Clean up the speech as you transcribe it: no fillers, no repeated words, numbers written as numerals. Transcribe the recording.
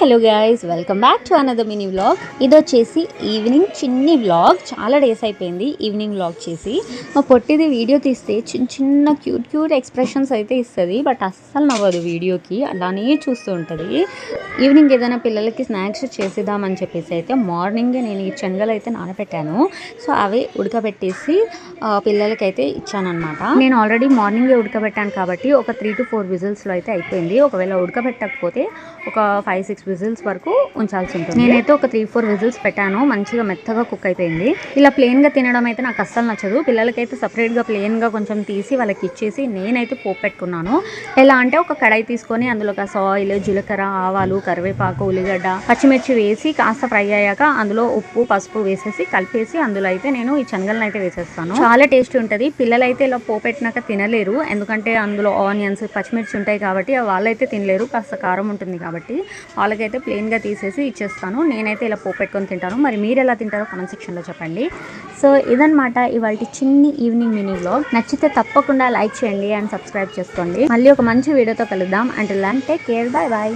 Hello guys, welcome back to another mini vlog. ఇది వచ్చేసి evening చిన్ని వ్లాగ్. చాలా డేస్ అయిపోయింది ఈవినింగ్ వ్లాగ్ చేసి. మా పొట్టిది వీడియో తీస్తే చిన్న చిన్న క్యూట్ ఎక్స్ప్రెషన్స్ అయితే ఇస్తుంది, బట్ అస్సలు నవ్వదు వీడియోకి, అలానే చూస్తూ ఉంటుంది. ఈవినింగ్ ఏదైనా పిల్లలకి స్నాక్స్ చేసేద్దామని చెప్పేసి అయితే మార్నింగే నేను ఈ శనగలు అయితే నానబెట్టాను. సో అవి ఉడకబెట్టేసి పిల్లలకైతే ఇచ్చానమాట. నేను ఆల్రెడీ మార్నింగే ఉడకబెట్టాను కాబట్టి ఒక 3 to 4 విజిల్స్లో అయితే అయిపోయింది. ఒకవేళ ఉడకబెట్టకపోతే ఒక 5-6 విజిల్స్ వరకు ఉంచాల్సి ఉంటుంది. నేనైతే ఒక 3-4 విజిల్స్ పెట్టాను. మంచిగా మెత్తగా కుక్ అయిపోయింది. ఇలా ప్లెయిన్గా తినడం అయితే నాకు అస్సలు నచ్చదు. పిల్లలకైతే సపరేట్గా ప్లెయిన్గా కొంచెం తీసి వాళ్ళకి ఇచ్చేసి నేనైతే పోపు పెట్టుకున్నాను. ఎలా అంటే ఒక కడాయి తీసుకొని అందులో కాస్త ఆయిల్, జీలకర్ర, ఆవాలు, కరివేపాకు, ఉల్లిగడ్డ, పచ్చిమిర్చి వేసి కాస్త ఫ్రై అయ్యాక అందులో ఉప్పు, పసుపు వేసేసి కలిపేసి అందులో అయితే నేను ఈ శనగలను అయితే వేసేస్తాను. చాలా టేస్ట్ ఉంటుంది. పిల్లలైతే ఇలా పోపు పెట్టినాక తినలేరు, ఎందుకంటే అందులో ఆనియన్స్, పచ్చిమిర్చి ఉంటాయి కాబట్టి వాళ్ళైతే తినలేరు. కాస్త కారం ఉంటుంది కాబట్టి వాళ్ళకైతే ప్లెయిన్గా తీసేసి ఇచ్చేస్తాను. నేనైతే ఇలా పోపు పెట్టుకొని తింటాను. మరి మీరు ఎలా తింటారో కామెంట్ సెక్షన్లో చెప్పండి. సో ఇదన్నమాట ఇవాళ చిన్ని ఈవినింగ్ మినీ వ్లాగ్. నచ్చితే తప్పకుండా లైక్ చేయండి అండ్ సబ్స్క్రైబ్ చేసుకోండి. మళ్ళీ ఒక మంచి వీడియోతో కలుద్దాం. Until then take care, bye bye.